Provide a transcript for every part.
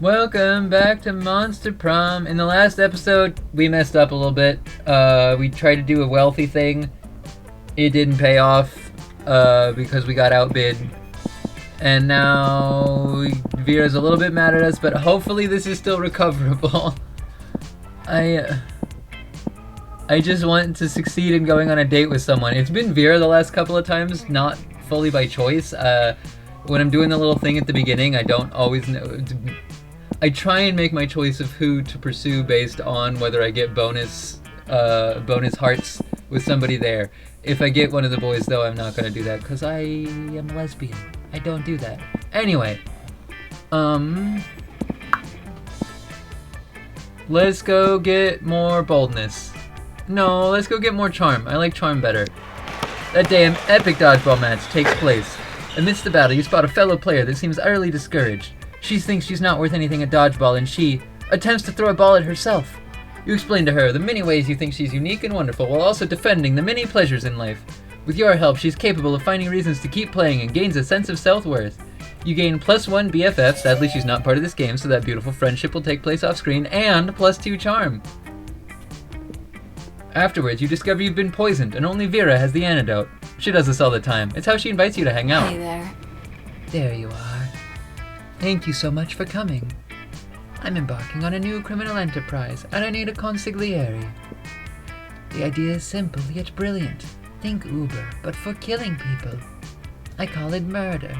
Welcome back to Monster Prom. In the last episode, we messed up a little bit. We tried to do a wealthy thing. It didn't pay off because we got outbid. And now Vera's a little bit mad at us, but hopefully this is still recoverable. I just want to succeed in going on a date with someone. It's been Vera the last couple of times, not fully by choice. When I'm doing the little thing at the beginning, I don't always know. I try and make my choice of who to pursue based on whether I get bonus hearts with somebody there. If I get one of the boys, though, I'm not gonna do that because I am a lesbian. I don't do that. Anyway, let's go get more boldness. No, let's go get more charm. I like charm better. That damn epic dodgeball match takes place. Amidst the battle, you spot a fellow player that seems utterly discouraged. She thinks she's not worth anything at dodgeball, and she attempts to throw a ball at herself. You explain to her the many ways you think she's unique and wonderful, while also defending the many pleasures in life. With your help, she's capable of finding reasons to keep playing and gains a sense of self-worth. You gain +1 BFF, sadly she's not part of this game, so that beautiful friendship will take place off-screen, and +2 charm. Afterwards, you discover you've been poisoned, and only Vera has the antidote. She does this all the time. It's how she invites you to hang out. Hey there. There you are. Thank you so much for coming. I'm embarking on a new criminal enterprise, and I need a consigliere. The idea is simple, yet brilliant. Think Uber, but for killing people. I call it murder.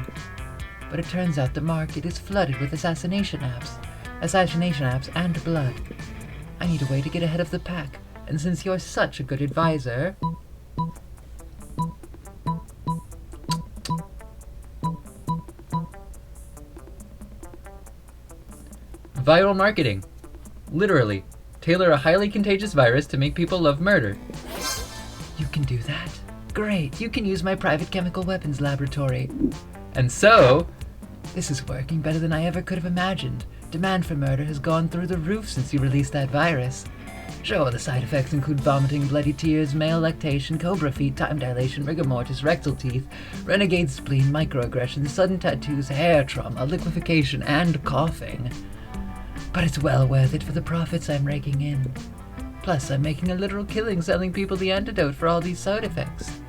But it turns out the market is flooded with assassination apps and blood. I need a way to get ahead of the pack, and since you're such a good advisor... Viral marketing. Literally, tailor a highly contagious virus to make people love murder. You can do that? Great, you can use my private chemical weapons laboratory. And so, this is working better than I ever could have imagined. Demand for murder has gone through the roof since you released that virus. Sure, the side effects include vomiting, bloody tears, male lactation, cobra feet, time dilation, rigor mortis, rectal teeth, renegade spleen, microaggressions, sudden tattoos, hair trauma, liquefaction, and coughing. But it's well worth it for the profits I'm raking in. Plus, I'm making a literal killing selling people the antidote for all these side effects.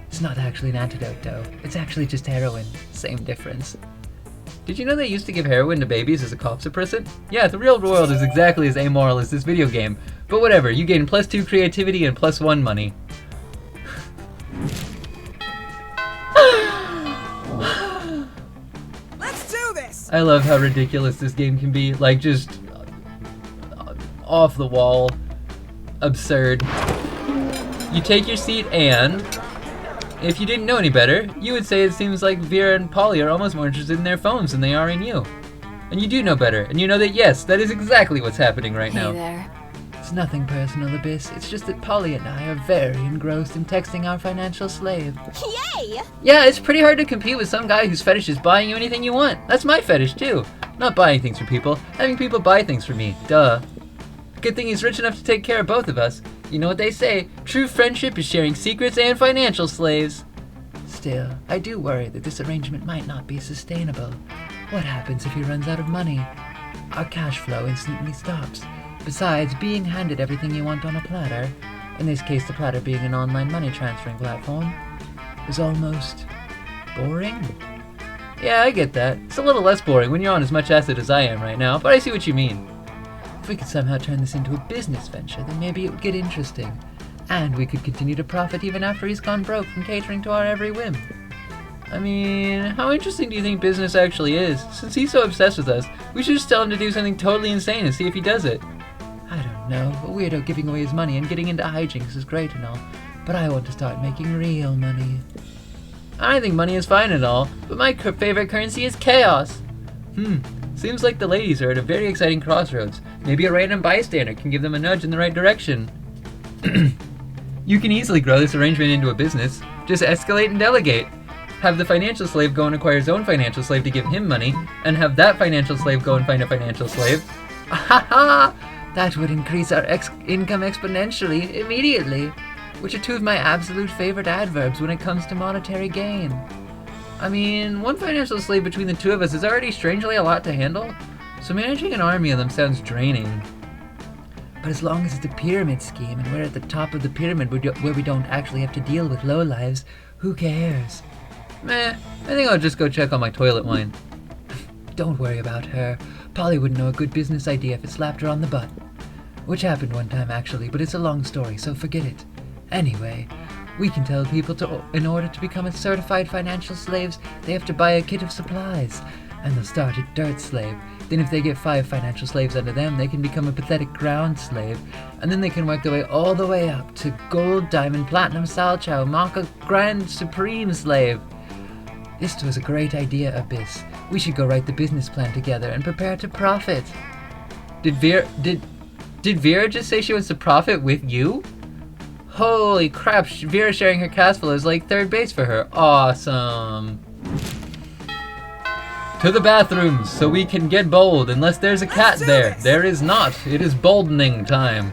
It's not actually an antidote, though. It's actually just heroin. Same difference. Did you know they used to give heroin to babies as a cough suppressant? Yeah, the real world is exactly as amoral as this video game. But whatever, you gain +2 creativity and +1 money. I love how ridiculous this game can be, like just off the wall, absurd. You take your seat and, if you didn't know any better, you would say it seems like Vera and Polly are almost more interested in their phones than they are in you. And you do know better, and you know that yes, that is exactly what's happening right now. Hey there. It's nothing personal, Abyss. It's just that Polly and I are very engrossed in texting our financial slave. Yay! Yeah, it's pretty hard to compete with some guy whose fetish is buying you anything you want. That's my fetish, too. Not buying things for people, having people buy things for me. Duh. Good thing he's rich enough to take care of both of us. You know what they say, true friendship is sharing secrets and financial slaves. Still, I do worry that this arrangement might not be sustainable. What happens if he runs out of money? Our cash flow instantly stops. Besides, being handed everything you want on a platter, in this case the platter being an online money transferring platform, is almost boring. Yeah, I get that. It's a little less boring when you're on as much acid as I am right now, but I see what you mean. If we could somehow turn this into a business venture, then maybe it would get interesting. And we could continue to profit even after he's gone broke from catering to our every whim. I mean, how interesting do you think business actually is? Since he's so obsessed with us, we should just tell him to do something totally insane and see if he does it. I don't know, a weirdo giving away his money and getting into hijinks is great and all, but I want to start making real money. I think money is fine and all, but my favorite currency is chaos. Seems like the ladies are at a very exciting crossroads. Maybe a random bystander can give them a nudge in the right direction. You can easily grow this arrangement into a business. Just escalate and delegate. Have the financial slave go and acquire his own financial slave to give him money, and have that financial slave go and find a financial slave. Ha ha! That would increase our income exponentially, immediately, which are two of my absolute favorite adverbs when it comes to monetary gain. I mean, one financial slave between the two of us is already strangely a lot to handle, So managing an army of them sounds draining. But as long as it's a pyramid scheme and we're at the top of the pyramid where we don't actually have to deal with lowlives, who cares? Meh, I think I'll just go check on my toilet wine. Don't worry about her. Polly would know a good business idea if it slapped her on the butt. Which happened one time actually, but it's a long story, so forget it. Anyway, we can tell people in order to become a certified financial slaves, they have to buy a kit of supplies. And they'll start at dirt slave. Then if they get 5 financial slaves under them, they can become a pathetic ground slave. And then they can work their way all the way up to gold, diamond, platinum, salchow, maca, grand, supreme slave. This was a great idea, Abyss. We should go write the business plan together and prepare to profit. Did Vera just say she wants to profit with you? Holy crap, Vera sharing her castle is like third base for her. Awesome. To the bathrooms, so we can get bold, unless there's a cat there. There is not. It is boldening time.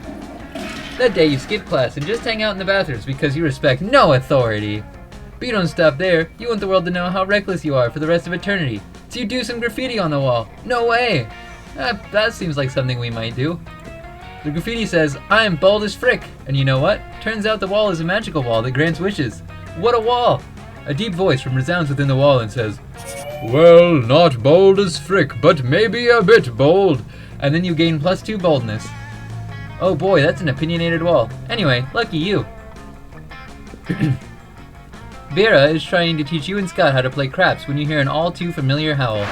That day you skip class and just hang out in the bathrooms because you respect no authority. But you don't stop there. You want the world to know how reckless you are for the rest of eternity. So you do some graffiti on the wall. No way. That seems like something we might do. The graffiti says, "I'm bold as frick." And you know what? Turns out the wall is a magical wall that grants wishes. What a wall! A deep voice resounds within the wall and says, "Well, not bold as frick, but maybe a bit bold." And then you gain +2 boldness. Oh boy, that's an opinionated wall. Anyway, lucky you. Vera is trying to teach you and Scott how to play craps when you hear an all too familiar howl.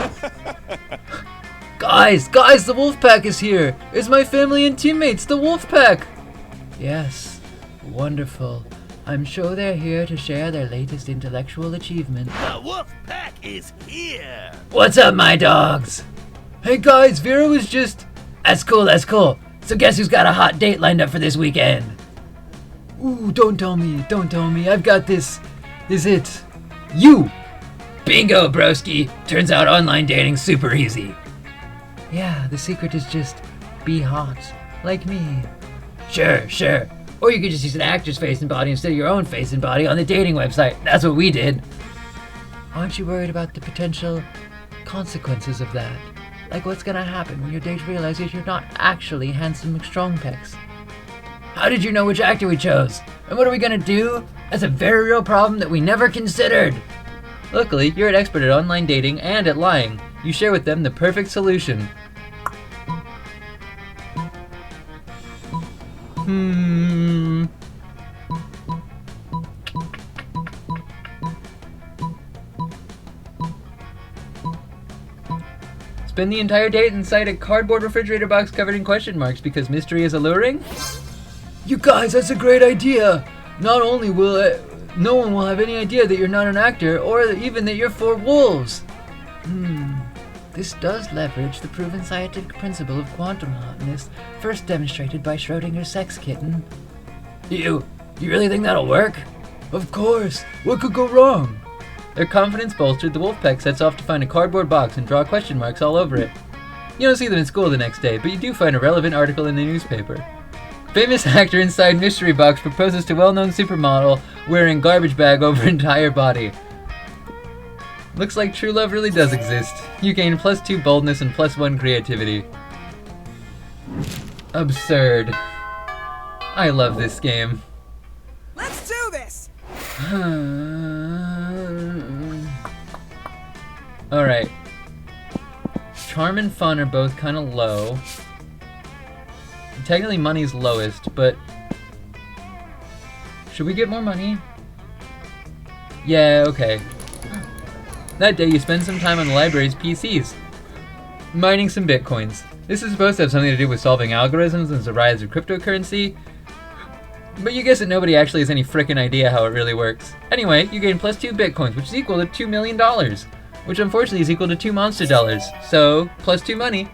Guys, the Wolfpack is here! It's my family and teammates, the Wolfpack! Yes, wonderful. I'm sure they're here to share their latest intellectual achievement. The Wolfpack is here! What's up, my dogs? Hey guys, Vera was just... That's cool. So guess who's got a hot date lined up for this weekend? Ooh, don't tell me. I've got this. Is it you? Bingo, broski. Turns out online dating's super easy. Yeah, the secret is just be hot, like me. Sure. Or you could just use an actor's face and body instead of your own face and body on the dating website. That's what we did. Aren't you worried about the potential consequences of that? Like what's gonna happen when your date realizes you're not actually handsome McStrongpex? How did you know which actor we chose? And what are we gonna do? That's a very real problem that we never considered. Luckily, you're an expert at online dating and at lying. You share with them the perfect solution. Spend the entire date inside a cardboard refrigerator box covered in question marks because mystery is alluring? You guys, that's a great idea! Not only will no one will have any idea that you're not an actor, or even that you're 4 wolves. This does leverage the proven scientific principle of quantum hotness, first demonstrated by Schrodinger's sex kitten. You really think that'll work? Of course! What could go wrong? Their confidence bolstered, the Wolfpack sets off to find a cardboard box and draw question marks all over it. You don't see them in school the next day, but you do find a relevant article in the newspaper. Famous actor inside mystery box proposes to well-known supermodel wearing garbage bag over entire body. Looks like true love really does exist. You gain +2 boldness and +1 creativity. Absurd. I love this game. Let's do this! Alright. Charm and fun are both kind of low. Technically money's lowest, but... Should we get more money? Yeah, okay. That day you spend some time on the library's PCs, mining some bitcoins. This is supposed to have something to do with solving algorithms and the rise of cryptocurrency, but you guess that nobody actually has any frickin' idea how it really works. Anyway, you gain +2 bitcoins, which is equal to $2 million, which unfortunately is equal to 2 monster dollars, so +2 money.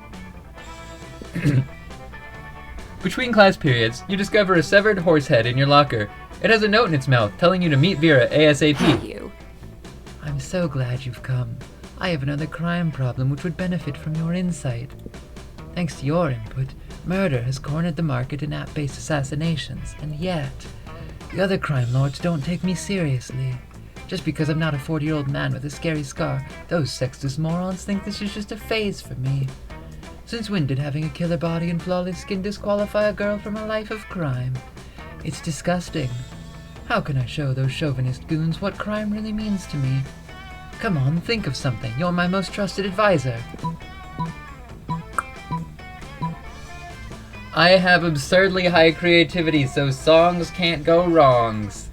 Between class periods, you discover a severed horse head in your locker. It has a note in its mouth telling you to meet Vera ASAP. I'm so glad you've come. I have another crime problem which would benefit from your insight. Thanks to your input, murder has cornered the market in app-based assassinations, and yet, the other crime lords don't take me seriously. Just because I'm not a 40-year-old man with a scary scar, those sexist morons think this is just a phase for me. Since when did having a killer body and flawless skin disqualify a girl from a life of crime? It's disgusting. How can I show those chauvinist goons what crime really means to me? Come on, think of something. You're my most trusted advisor. I have absurdly high creativity, so songs can't go wrongs.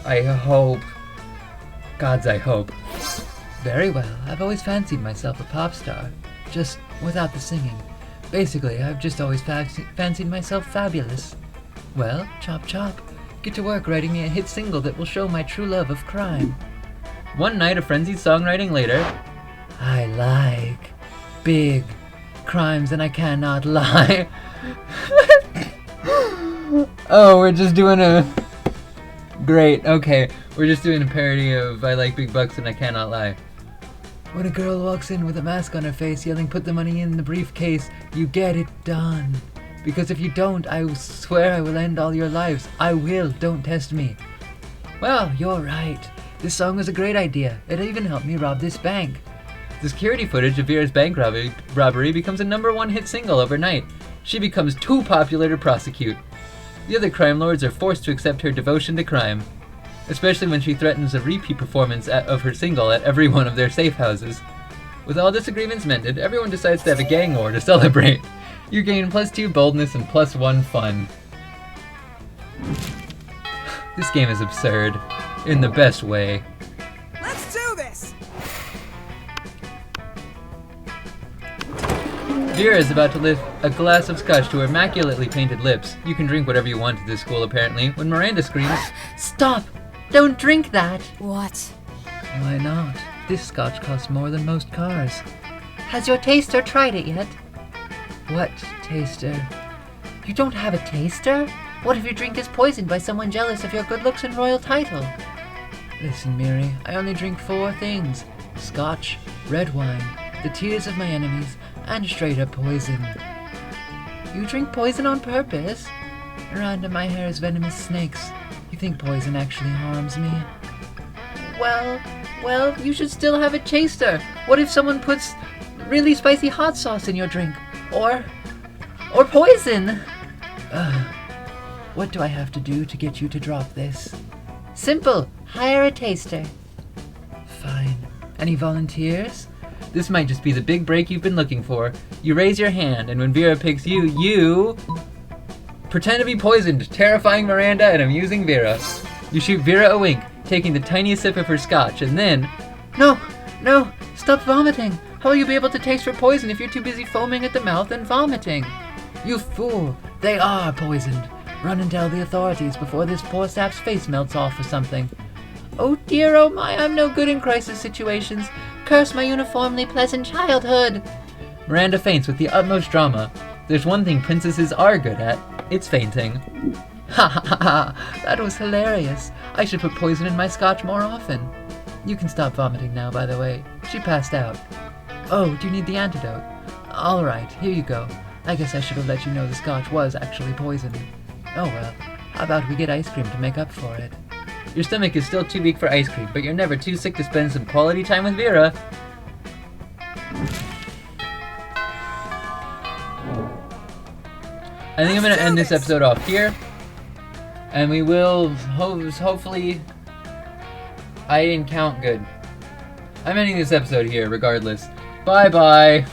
I hope. Gods, I hope. Very well. I've always fancied myself a pop star. Just without the singing. Basically, I've just always fancied myself fabulous. Well, chop chop. Get to work writing me a hit single that will show my true love of crime. One night of frenzied songwriting later, I like big crimes and I cannot lie. Oh, we're just doing a... Great, okay. We're just doing a parody of I like big bucks and I cannot lie. When a girl walks in with a mask on her face yelling put the money in the briefcase, you get it done. Because if you don't, I swear I will end all your lives. I will, don't test me. Well, you're right. This song was a great idea. It even helped me rob this bank. The security footage of Vera's bank robbery becomes a #1 hit single overnight. She becomes too popular to prosecute. The other crime lords are forced to accept her devotion to crime, especially when she threatens a repeat performance of her single at every one of their safe houses. With all disagreements mended, everyone decides to have a gang war to celebrate. You gain +2 boldness and +1 fun. This game is absurd, in the best way. Let's do this! Vera is about to lift a glass of scotch to her immaculately painted lips. You can drink whatever you want at this school, apparently, when Miranda screams, "Stop! Don't drink that!" What? Why not? This scotch costs more than most cars. Has your taster tried it yet? What taster? You don't have a taster? What if your drink is poisoned by someone jealous of your good looks and royal title? Listen, Miri, I only drink 4 things. Scotch, red wine, the tears of my enemies, and straight-up poison. You drink poison on purpose? Around my hair is venomous snakes. You think poison actually harms me? Well, you should still have a taster. What if someone puts really spicy hot sauce in your drink? Or poison? What do I have to do to get you to drop this? Simple. Hire a taster. Fine. Any volunteers? This might just be the big break you've been looking for. You raise your hand, and when Vera picks you, you pretend to be poisoned, terrifying Miranda and amusing Vera. You shoot Vera a wink, taking the tiniest sip of her scotch, and then... No, stop vomiting. How will you be able to taste for poison if you're too busy foaming at the mouth and vomiting? You fool! They are poisoned. Run and tell the authorities before this poor sap's face melts off or something. Oh dear, oh my, I'm no good in crisis situations. Curse my uniformly pleasant childhood. Miranda faints with the utmost drama. There's one thing princesses are good at. It's fainting. Ha ha ha ha! That was hilarious. I should put poison in my scotch more often. You can stop vomiting now, by the way. She passed out. Oh, do you need the antidote? Alright, here you go. I guess I should have let you know the scotch was actually poisoned. Oh well, how about we get ice cream to make up for it? Your stomach is still too weak for ice cream, but you're never too sick to spend some quality time with Vera. I think I'm going to end this episode off here. And we will hopefully... I didn't count good. I'm ending this episode here regardless. Bye-bye.